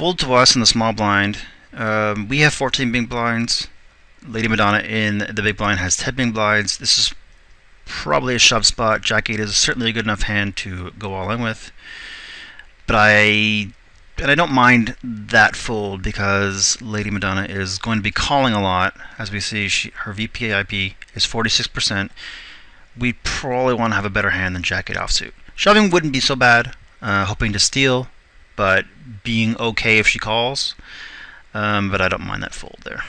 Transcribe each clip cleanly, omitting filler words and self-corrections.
Fold to us in the small blind. We have 14 big blinds. Lady Madonna in the big blind has 10 big blinds. This is probably a shove spot. Jack 8 is certainly a good enough hand to go all in with. But I don't mind that fold because Lady Madonna is going to be calling a lot. As we see, her VPIP is 46%. We probably want to have a better hand than Jack 8 offsuit. Shoving wouldn't be so bad. Hoping to steal, but being okay if she calls. But I don't mind that fold there.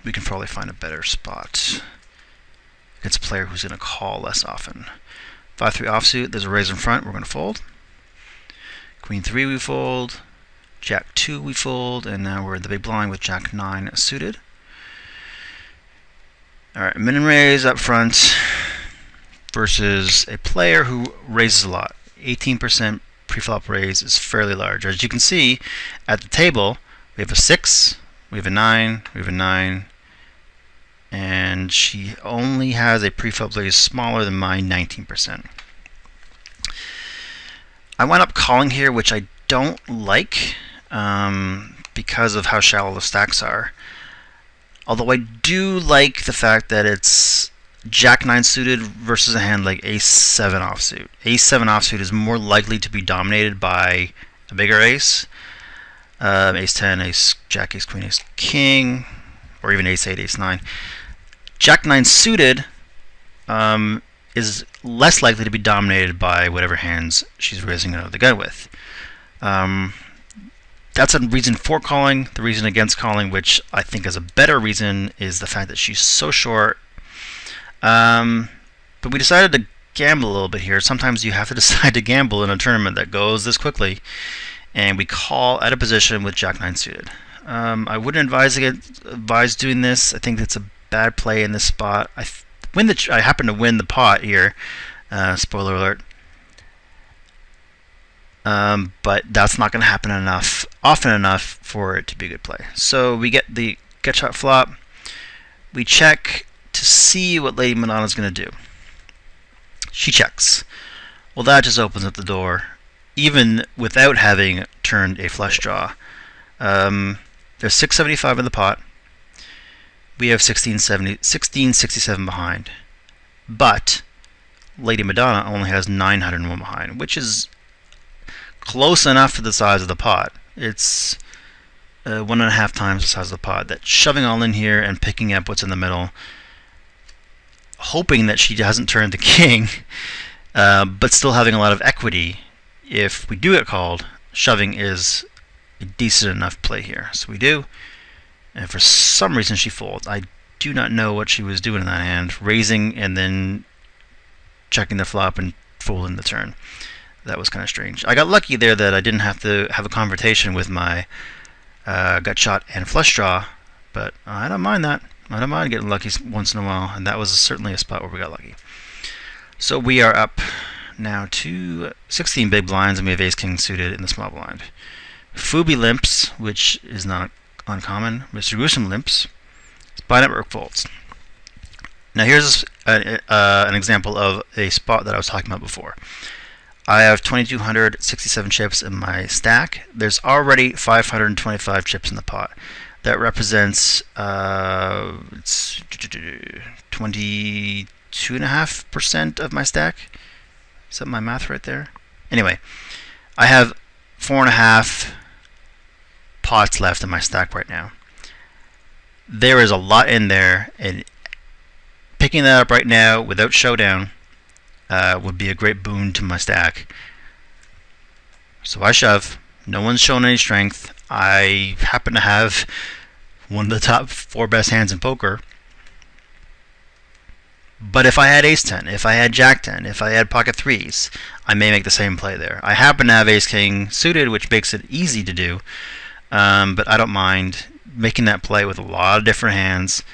We can probably find a better spot against a player who's going to call less often. 5-3 offsuit, there's a raise in front, we're going to fold. Queen 3 we fold. Jack 2 we fold, and now we're in the big blind with Jack 9 suited. Alright, min and raise up front versus a player who raises a lot. 18% preflop raise is fairly large. As you can see at the table, we have a 6, we have a 9, we have a 9, and she only has a preflop raise smaller than my 19%. I went up calling here, which I don't like because of how shallow the stacks are. Although I do like the fact that it's Jack 9 suited versus a hand like Ace 7 offsuit. Ace 7 offsuit is more likely to be dominated by a bigger ace. Ace 10, Ace Jack, Ace Queen, Ace King, or even Ace 8, Ace 9. Jack 9 suited is less likely to be dominated by whatever hands she's raising out of the gun with. That's a reason for calling. The reason against calling, which I think is a better reason, is the fact that she's so short. But we decided to gamble a little bit here. Sometimes you have to decide to gamble in a tournament that goes this quickly. And we call at a position with Jack 9 suited. I wouldn't advise doing this. I think it's a bad play in this spot. I happen to win the pot here. Spoiler alert. But that's not going to happen often enough for it to be a good play. So we get the gut shot flop. We check to see what Lady Madonna is going to do. She checks. Well, that just opens up the door, even without having turned a flush draw. There's 675 in the pot. We have 1667 behind. But Lady Madonna only has 901 behind, which is close enough to the size of the pot. It's 1.5 times the size of the pot. That shoving all in here and picking up what's in the middle, hoping that she hasn't turned the king, but still having a lot of equity. If we do get called, shoving is a decent enough play here. So we do, and for some reason she folds. I do not know what she was doing in that hand, raising and then checking the flop and folding the turn. That was kind of strange. I got lucky there that I didn't have to have a confrontation with my gut shot and flush draw, but I don't mind that. I don't mind getting lucky once in a while, and that was certainly a spot where we got lucky. So we are up now to 16 big blinds, and we have Ace King suited in the small blind. Fubi limps, which is not uncommon. Mr. Gruesome limps. Spy network folds. Now here's an example of a spot that I was talking about before. I have 2,267 chips in my stack. There's already 525 chips in the pot. That represents it's 22.5% of my stack. Is that my math right there? Anyway, I have 4.5 pots left in my stack right now. There is a lot in there, and picking that up right now without showdown would be a great boon to my stack. So I shove. No one's shown any strength. I happen to have one of the top 4 best hands in poker. But if I had Ace 10, if I had Jack 10, if I had pocket 3s, I may make the same play there. I happen to have Ace King suited, which makes it easy to do. But I don't mind making that play with a lot of different hands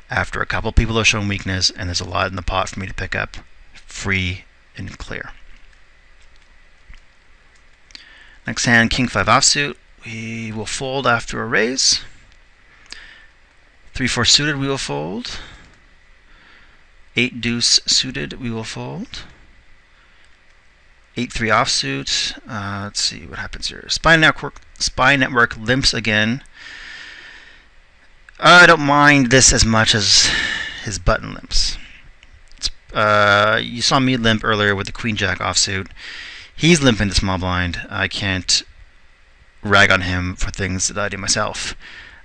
after a couple people have shown weakness, and there's a lot in the pot for me to pick up free and clear. Next hand, King 5 offsuit. We will fold after a raise. 3-4 suited, we will fold. 8 deuce suited, we will fold. 8-3 offsuit. Let's see what happens here. Spy network limps again. I don't mind this as much as his button limps. You saw me limp earlier with the Queen Jack offsuit. He's limping the small blind. I can't rag on him for things that I do myself.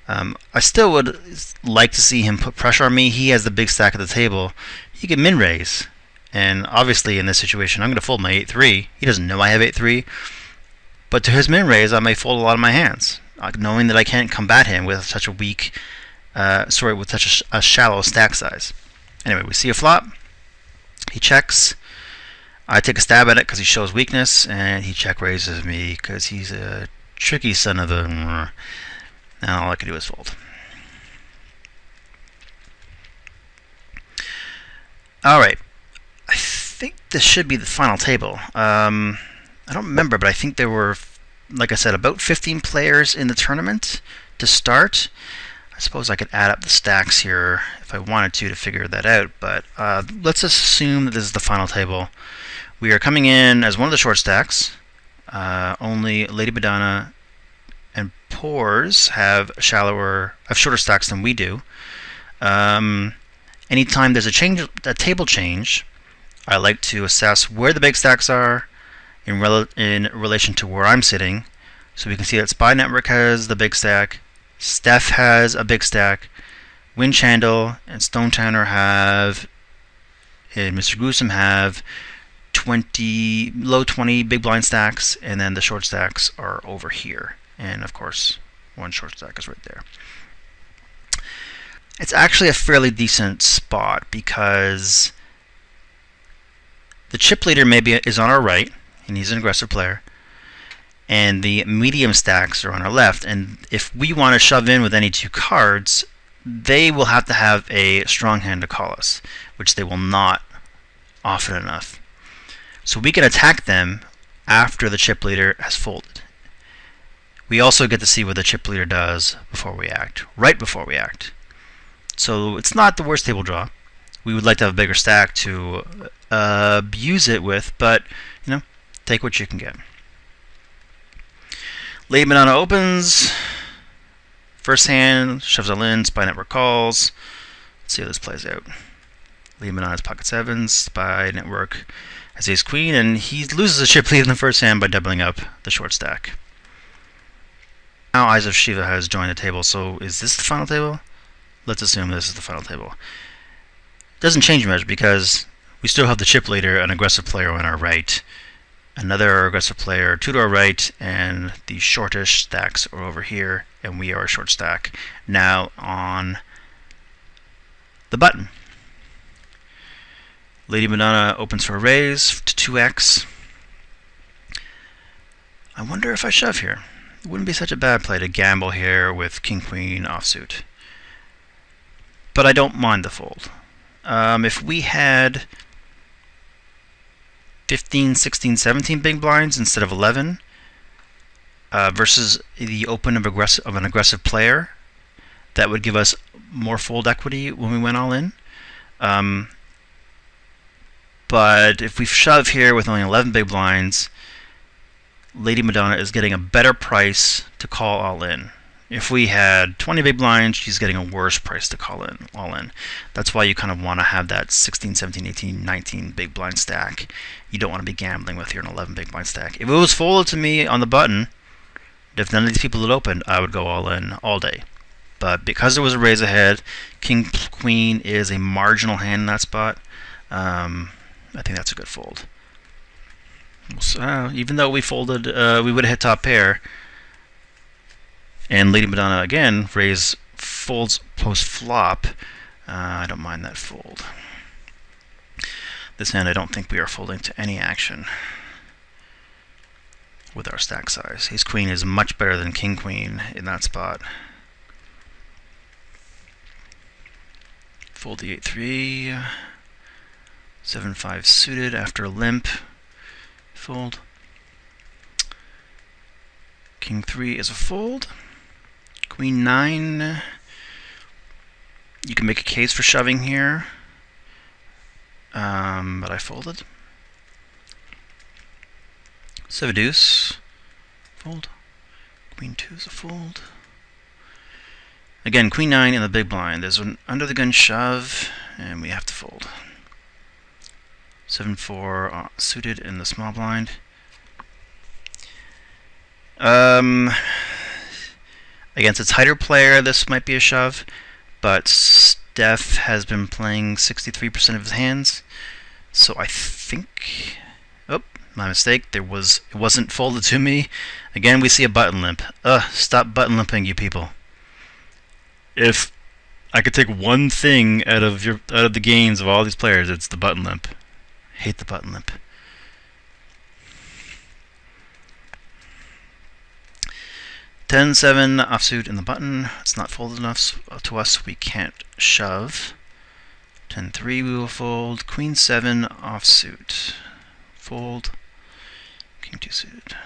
I still would like to see him put pressure on me. He has the big stack at the table. He can min raise. And obviously in this situation, I'm going to fold my 8-3. He doesn't know I have 8-3. But to his min raise, I may fold a lot of my hands, knowing that I can't combat him with such a weak, with such a shallow stack size. Anyway, we see a flop. He checks. I take a stab at it because he shows weakness, and he check raises me because he's a tricky son of a. And all I can do is fold. All right. I think this should be the final table. I don't remember, but I think there were, like I said, about 15 players in the tournament to start. I suppose I could add up the stacks here if I wanted to figure that out, but let's assume that this is the final table. We are coming in as one of the short stacks. Only Lady Madonna and Pores have shorter stacks than we do. Anytime there's a table change, I like to assess where the big stacks are in relation to where I'm sitting. So we can see that Spy Network has the big stack, Steph has a big stack, Winchandle and Stone Tanner have, and Mr. Gruesome have low 20 big blind stacks, and then the short stacks are over here. And of course, one short stack is right there. It's actually a fairly decent spot because the chip leader is on our right, and he's an aggressive player, and the medium stacks are on our left. And if we want to shove in with any two cards, they will have to have a strong hand to call us, which they will not often enough. So we can attack them after the chip leader has folded. We also get to see what the chip leader does before we act, right before we act. So it's not the worst table draw. We would like to have a bigger stack to abuse it with, but take what you can get. Lady Madonna opens. First hand, shoves all in, Spy Network calls. Let's see how this plays out. Lady Madonna's pocket sevens, Spy Network has ace queen, and he loses a chip lead in the first hand by doubling up the short stack. Now Eyes of Shiva has joined the table, so is this the final table? Let's assume this is the final table. It doesn't change much because we still have the chip leader, an aggressive player on our right, another aggressive player, two to our right, and the shortish stacks are over here, and we are a short stack now on the button. Lady Madonna opens for a raise to 2x. I wonder if I shove here. It wouldn't be such a bad play to gamble here with King-Queen offsuit. But I don't mind the fold. If we had 15, 16, 17 big blinds instead of 11 versus the open of an aggressive player, that would give us more fold equity when we went all in. But if we shove here with only 11 big blinds, Lady Madonna is getting a better price to call all in. If we had 20 big blinds, she's getting a worse price to call in all in. That's why you kind of want to have that 16, 17, 18, 19 big blind stack. You don't want to be gambling with your 11 big blind stack. If it was folded to me on the button, if none of these people had opened, I would go all in all day. But because there was a raise ahead, King Queen is a marginal hand in that spot. I think that's a good fold. So, even though we folded, we would have hit top pair. And Lady Madonna again folds post flop. I don't mind that fold. This hand I don't think we are folding to any action with our stack size. Ace Queen is much better than King Queen in that spot. Fold the 8-3. 7-5 suited after a limp. Fold. King 3 is a fold. Queen 9. You can make a case for shoving here, but I folded. So a deuce. Fold. Queen 2 is a fold. Again, queen 9 in the big blind. There's an under the gun shove, and we have to fold. 7-4 suited in the small blind. Against a tighter player, this might be a shove, but Steph has been playing 63% of his hands, so I think... Oh, my mistake. It wasn't folded to me. Again, we see a button limp. Stop button limping, you people. If I could take one thing out of the gains of all these players, it's the button limp. Hate the button limp. Ten seven offsuit in the button. It's not folded enough to us. We can't shove. 10-3 we will fold. Queen 7 offsuit. Fold. King 2 suited.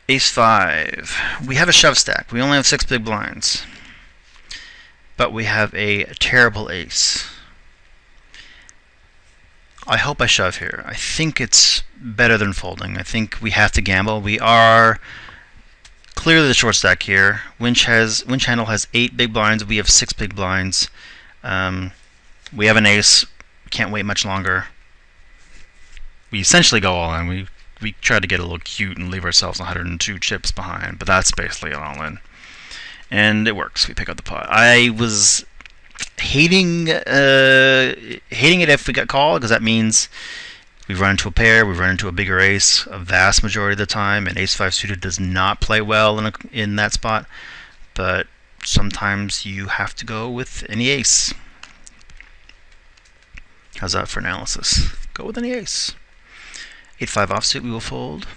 Ace 5. We have a shove stack. We only have 6 big blinds. But we have a terrible ace. I hope I shove here. I think it's better than folding. I think we have to gamble. We are clearly the short stack here. Win channel has 8 big blinds. We have 6 big blinds. We have an ace. Can't wait much longer. We essentially go all in. We try to get a little cute and leave ourselves 102 chips behind, but that's basically an all in. And it works. We pick up the pot. I was hating it if we got called, because that means we run into a pair, we run into a bigger ace a vast majority of the time, and ace 5 suited does not play well in that spot. But sometimes you have to go with any ace. How's that for analysis? Go with any ace. 8-5 offsuit we will fold.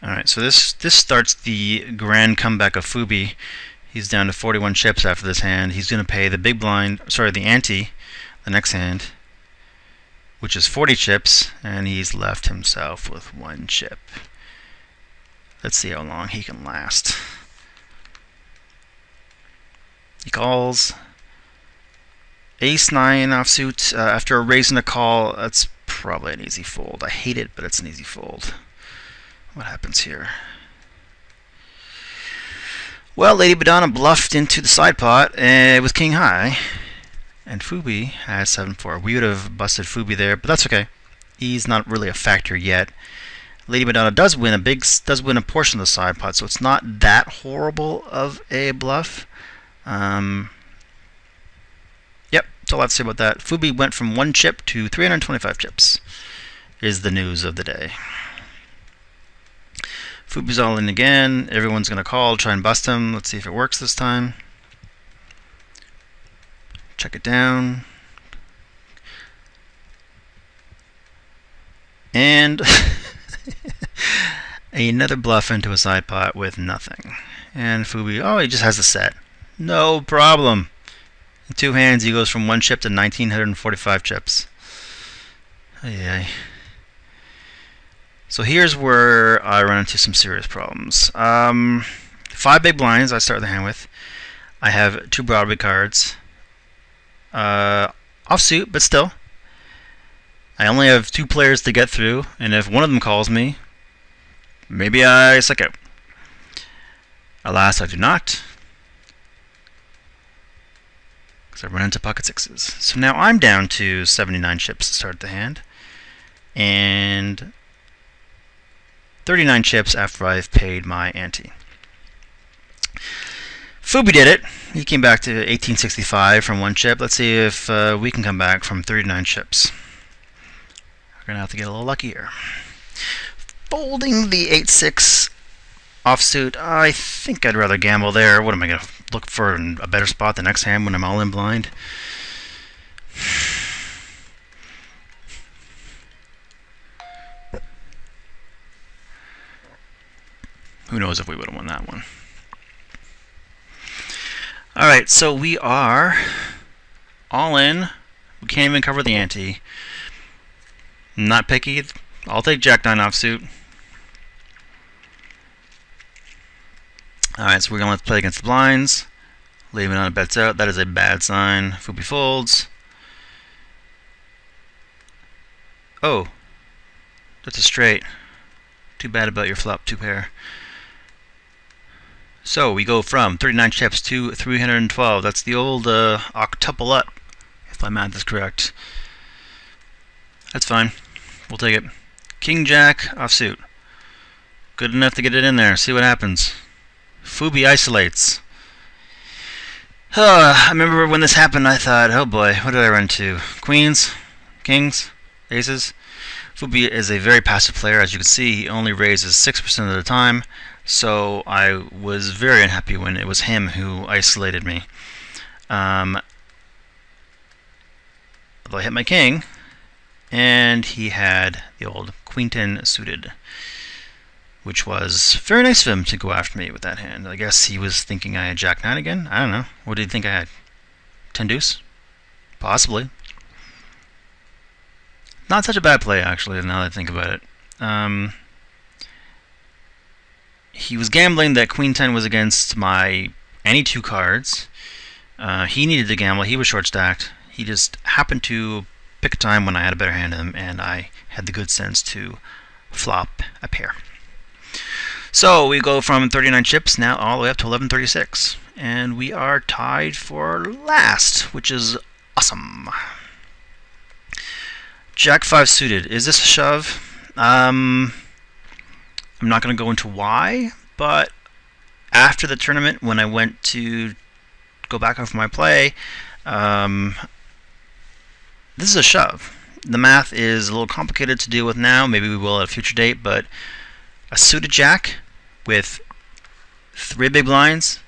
Alright, so this starts the grand comeback of Fubi. He's down to 41 chips after this hand. He's going to pay the big blind, sorry, the ante, the next hand, which is 40 chips, and he's left himself with 1 chip. Let's see how long he can last. He calls. Ace 9 offsuit. After a raise and a call, that's probably an easy fold. I hate it, but it's an easy fold. What happens here? Well, Lady Madonna bluffed into the side pot with king high, and Fubi has 7-4. We would have busted Fubi there, but that's okay. He's not really a factor yet. Lady Madonna does win a portion of the side pot, so it's not that horrible of a bluff. Yep, that's all I have to say about that. Fubi went from 1 chip to 325 chips, is the news of the day. Fubi's all in again. Everyone's going to call, try and bust him. Let's see if it works this time. Check it down. And another bluff into a side pot with nothing. And Fubi, oh, he just has the set. No problem. In 2 hands, he goes from 1 chip to 1,945 chips. Yeah. So here's where I run into some serious problems. 5 big blinds I start the hand with. I have 2 Broadway cards. Offsuit, but still. I only have 2 players to get through, and if one of them calls me, maybe I suck out. Alas, I do not, because I run into pocket 6s. So now I'm down to 79 chips to start the hand, and 39 chips after I've paid my ante. Fubi did it. He came back to 1865 from 1 chip. Let's see if we can come back from 39 chips. We're going to have to get a little lucky here. Folding the 8-6 offsuit. I think I'd rather gamble there. What am I going to look for in a better spot the next hand when I'm all in blind? Who knows if we would have won that one. Alright, so we are all in. We can't even cover the ante. Not picky. I'll take Jack 9 offsuit. Alright, so we're going to play against the blinds. Leaving on a bets out. That is a bad sign. Fubi folds. Oh, that's a straight. Too bad about your flop 2 pair. So we go from 39 chips to 312. That's the old octuple up, if my math is correct. That's fine. We'll take it. King Jack offsuit. Good enough to get it in there. See what happens. Fubi isolates. I remember when this happened, I thought, oh boy, what did I run to? Queens? Kings? Aces? Fubi is a very passive player. As you can see, he only raises 6% of the time, so I was very unhappy when it was him who isolated me. Although I hit my king, and he had the old Queen 10 suited, which was very nice of him to go after me with that hand. I guess he was thinking I had Jack 9 again. I don't know. What did he think I had? 10 deuce? Possibly. Not such a bad play, actually, now that I think about it. He was gambling that Queen 10 was against my any 2 cards. He needed to gamble. He was short stacked. He just happened to pick a time when I had a better hand than him, and I had the good sense to flop a pair. So we go from 39 chips now all the way up to 1136, and we are tied for last, which is awesome. Jack 5 suited. Is this a shove? I'm not going to go into why, but after the tournament, when I went to go back over my play, this is a shove. The math is a little complicated to deal with now. Maybe we will at a future date, but a suited Jack with 3 big blinds,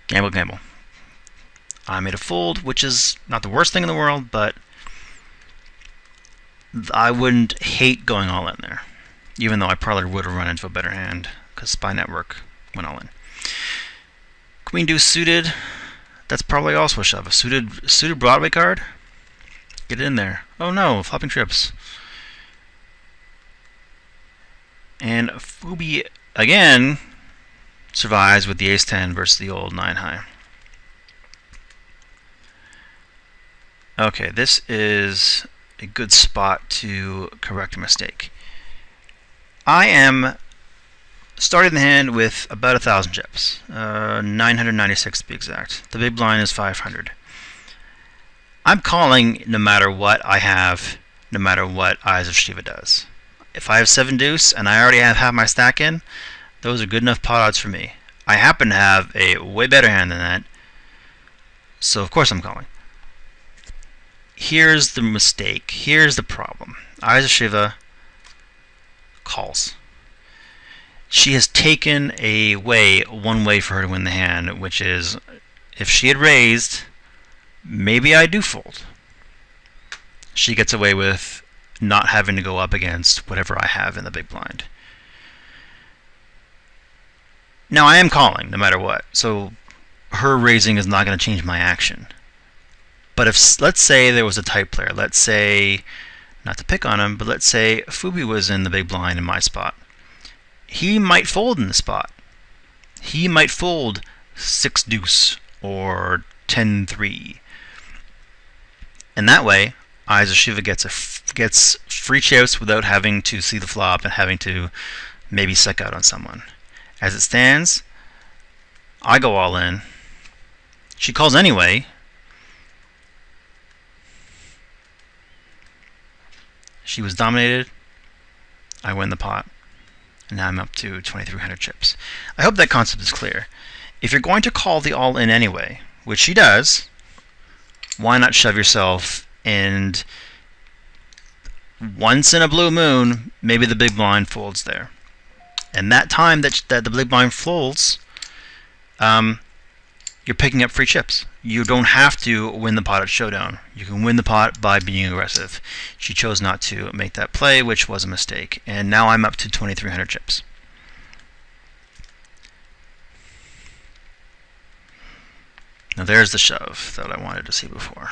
gamble, gamble. I made a fold, which is not the worst thing in the world, but I wouldn't hate going all in there, even though I probably would have run into a better hand because Spy Network went all in. Queen deuce suited. That's probably also a shove. A suited Broadway card. Get it in there. Oh no, flopping trips. And Fubi again survives with the ace 10 versus the old 9 high. Okay, this is a good spot to correct a mistake. I am starting the hand with about 1,000 chips, 996 to be exact. The big blind is 500. I'm calling no matter what I have, no matter what Eyes of Shiva does. If I have 7 deuce and I already have half my stack in, those are good enough pot odds for me. I happen to have a way better hand than that, so of course I'm calling. Here's the mistake. Here's the problem. Eyes of Shiva calls. She has taken one way for her to win the hand, which is if she had raised, maybe I do fold. She gets away with not having to go up against whatever I have in the big blind. Now I am calling no matter what, so her raising is not going to change my action. But if, let's say there was a type player, let's say, not to pick on him, but let's say Fubi was in the big blind in my spot. He might fold in the spot. He might fold 6 deuce or 10-3. And that way, Eyes of Shiva gets free chips without having to see the flop and having to maybe suck out on someone. As it stands, I go all in. She calls anyway. She was dominated. I win the pot. And now I'm up to 2,300 chips. I hope that concept is clear. If you're going to call the all-in anyway, which she does, why not shove yourself and once in a blue moon, maybe the big blind folds there. And that time that the big blind folds, you're picking up free chips. You don't have to win the pot at showdown. You can win the pot by being aggressive. She chose not to make that play, which was a mistake. And now I'm up to 2,300 chips. Now there's the shove that I wanted to see before.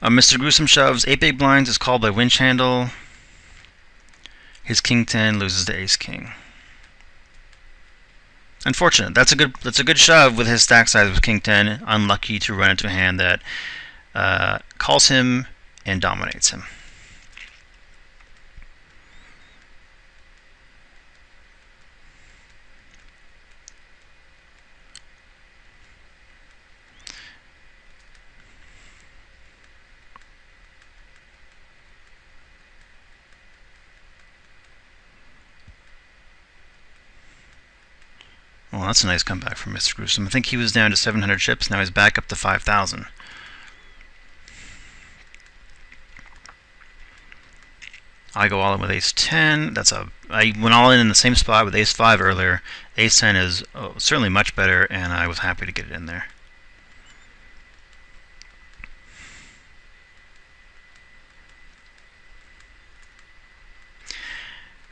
Mr. Gruesome shoves 8 big blinds, is called by winch handle. His king 10 loses to ace king. Unfortunate. That's a good shove with his stack size with king 10. Unlucky to run into a hand that calls him and dominates him. Well, that's a nice comeback from Mr. Gruesome. I think he was down to 700 chips. Now he's back up to 5,000. I go all in with ace 10. I went all in the same spot with ace 5 earlier. Ace 10 is certainly much better, and I was happy to get it in there.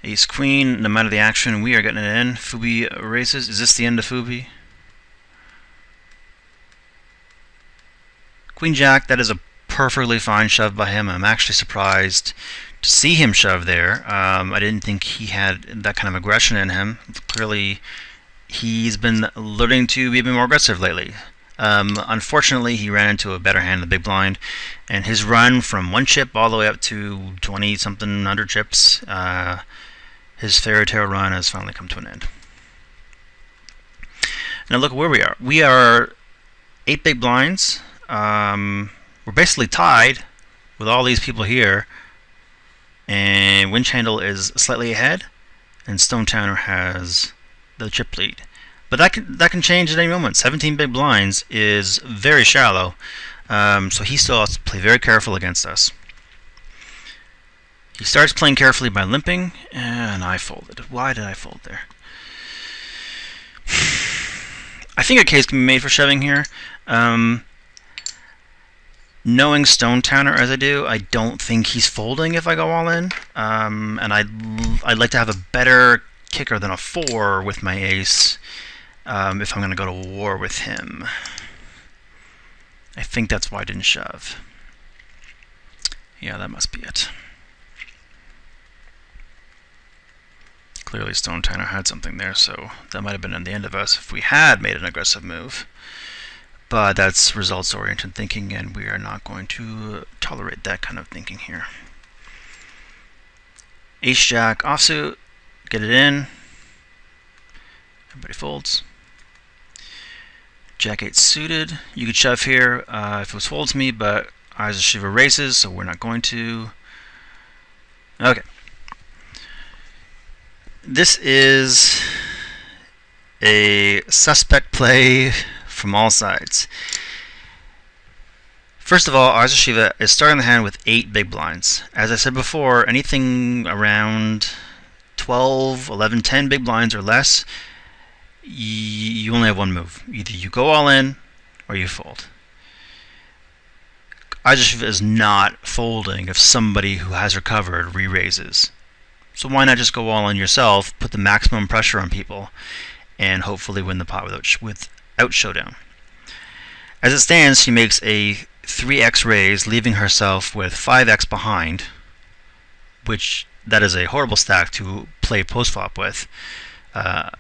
Ace Queen, no matter the action, we are getting it in. Fubi raises. Is this the end of Fubi? Queen Jack, that is a perfectly fine shove by him. I'm actually surprised to see him shove there. I didn't think he had that kind of aggression in him. Clearly, he's been learning to be a bit more aggressive lately. Unfortunately, he ran into a better hand in the big blind, and his run from 1 chip all the way up to 20-something 100 chips, his fairy tale run has finally come to an end. Now look where we are. We are 8 big blinds. We're basically tied with all these people here, and winch handle is slightly ahead, and Stone Towner has the chip lead. But that can change at any moment. 17 big blinds is very shallow, so he still has to play very careful against us. He starts playing carefully by limping, and I folded. Why did I fold there? I think a case can be made for shoving here. Knowing Stone Towner as I do, I don't think he's folding if I go all in. And I'd like to have a better kicker than a 4 with my ace if I'm going to go to war with him. I think that's why I didn't shove. Yeah, that must be it. Clearly Stone Towner had something there, so that might have been the end of us if we had made an aggressive move. But that's results-oriented thinking, and we are not going to tolerate that kind of thinking here. Ace-Jack offsuit, get it in. Everybody folds. Jack-8 suited. You could shove here if it was folds me, but Eyes of Shiva raises, so we're not going to. Okay. This is a suspect play from all sides. First of all, Eyes of Shiva is starting the hand with 8 big blinds. As I said before, anything around 12, 11, 10 big blinds or less, you only have one move. Either you go all in or you fold. Eyes of Shiva is not folding if somebody who has recovered re-raises. So why not just go all in yourself, put the maximum pressure on people, and hopefully win the pot without showdown. As it stands, she makes a 3x raise, leaving herself with 5x behind, which that is a horrible stack to play post-flop with. To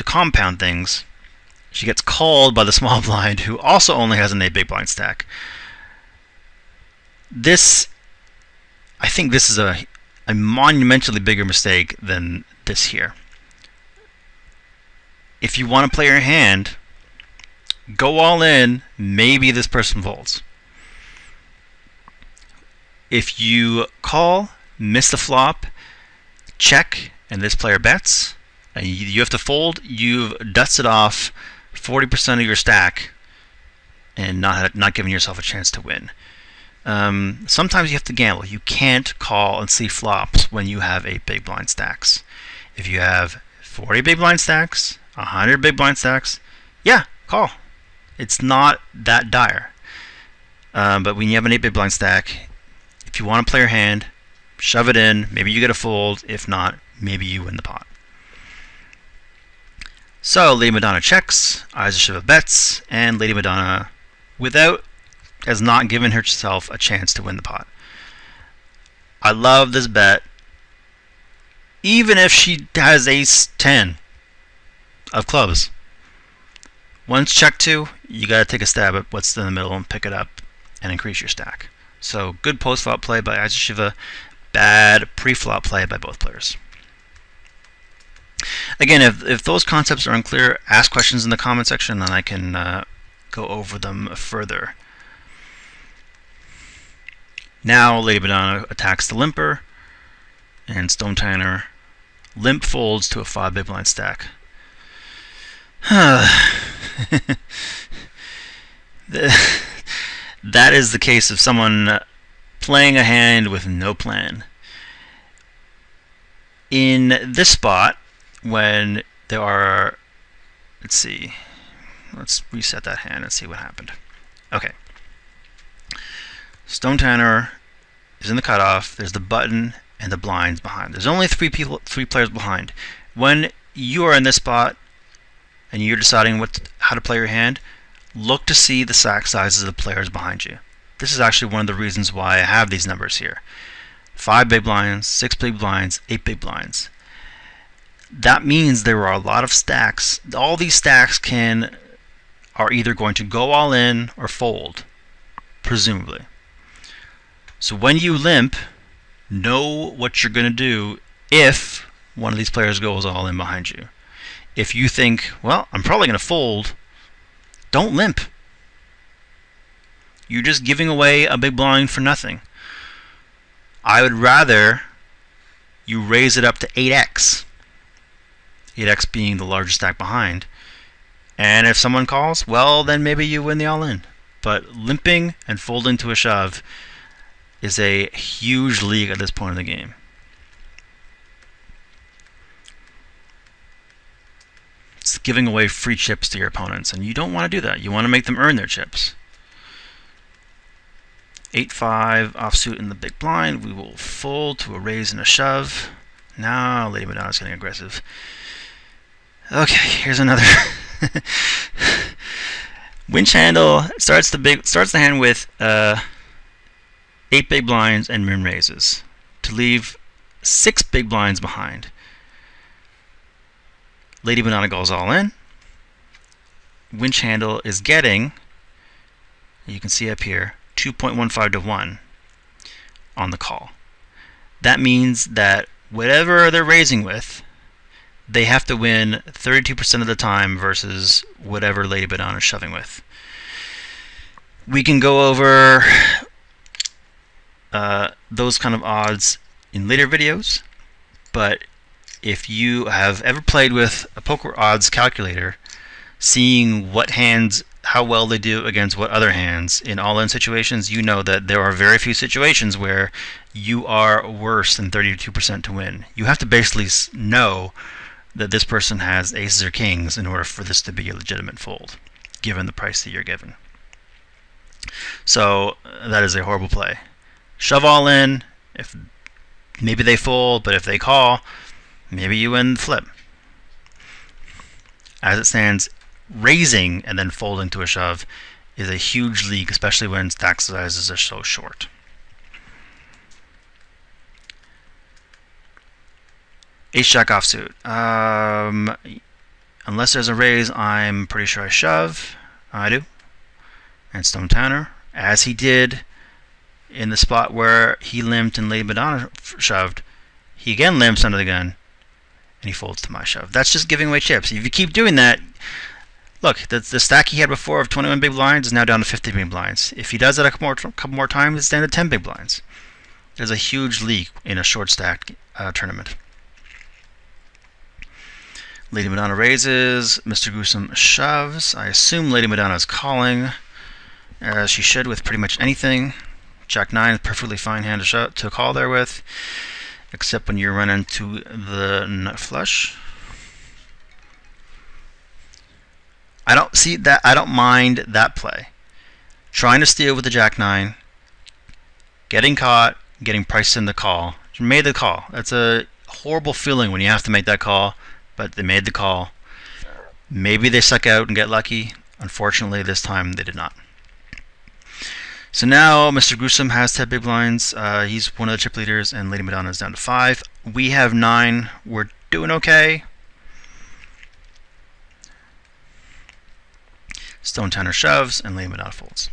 compound things, she gets called by the small blind, who also only has an 8 big blind stack. I think this is a monumentally bigger mistake than this here. If you want to play your hand, go all in, maybe this person folds. If you call, miss the flop, check, and this player bets, and you have to fold, you've dusted off 40% of your stack and not giving yourself a chance to win. Sometimes you have to gamble. You can't call and see flops when you have 8 big blind stacks. If you have 40 big blind stacks, 100 big blind stacks, yeah, call. It's not that dire. But when you have an 8 big blind stack, if you want to play your hand, shove it in. Maybe you get a fold. If not, maybe you win the pot. So Lady Madonna checks, Eyes of Shiva bets, and Lady Madonna, without has not given herself a chance to win the pot. I love this bet. Even if she has ace 10 of clubs. Once check 2, you got to take a stab at what's in the middle and pick it up and increase your stack. So good post-flop play by Shiva, bad pre-flop play by both players. Again, if those concepts are unclear, ask questions in the comment section and I can go over them further. Now Lady Madonna attacks the limper, and Stone Tanner limp folds to a 5 big blind stack. That is the case of someone playing a hand with no plan. In this spot, when there are, let's reset that hand and see what happened. Okay. Stone Tanner is in the cutoff. There's the button and the blinds behind. There's only three players behind. When you are in this spot and you're deciding how to play your hand, look to see the stack sizes of the players behind you. This is actually one of the reasons why I have these numbers here. 5 big blinds, 6 big blinds, 8 big blinds. That means there are a lot of stacks. All these stacks are either going to go all in or fold, presumably. So when you limp, know what you're going to do if one of these players goes all in behind you. If you think, well, I'm probably going to fold, don't limp. You're just giving away a big blind for nothing. I would rather you raise it up to 8x. 8x being the largest stack behind. And if someone calls, well, then maybe you win the all-in. But limping and folding to a shove is a huge league at this point in the game. It's giving away free chips to your opponents, and you don't want to do that. You want to make them earn their chips. 8-5 offsuit in the big blind. We will fold to a raise and a shove. Now Lady Madonna's getting aggressive. Okay, here's another. Winch handle starts the hand with 8 big blinds and min raises to leave 6 big blinds behind. Lady Madonna goes all in. Winch handle is getting, you can see up here, 2.15 to 1 on the call. That means that whatever they're raising with, they have to win 32% of the time versus whatever Lady Madonna is shoving with. We can go over those kind of odds in later videos, but if you have ever played with a poker odds calculator, seeing what hands, how well they do against what other hands in all-in situations, you know that there are very few situations where you are worse than 32% to win. You have to basically know that this person has aces or kings in order for this to be a legitimate fold, given the price that you're given. So that is a horrible play. Shove all in. If maybe they fold, but if they call, maybe you win the flip. As it stands, raising and then folding to a shove is a huge league, especially when stack sizes are so short. Ace-jack offsuit. Unless there's a raise, I'm pretty sure I shove. I do. And Stone Tanner, as he did in the spot where he limped and Lady Madonna shoved, he again limps under the gun, and he folds to my shove. That's just giving away chips. If you keep doing that, look, the stack he had before of 21 big blinds is now down to 50 big blinds. If he does that a couple more times, it's down to 10 big blinds. There's a huge leak in a short stack tournament. Lady Madonna raises, Mr. Gruesome shoves. I assume Lady Madonna is calling, as she should with pretty much anything. Jack 9 is a perfectly fine hand to call there with, except when you run into the nut flush. I don't mind that play. Trying to steal with the Jack 9, getting caught, getting priced in the call. You made the call. That's a horrible feeling when you have to make that call, but they made the call. Maybe they suck out and get lucky. Unfortunately, this time they did not. So now Mr. Gruesome has 10 big blinds. He's one of the chip leaders, and Lady Madonna is down to 5. We have 9. We're doing okay. Stone Tenor shoves, and Lady Madonna folds.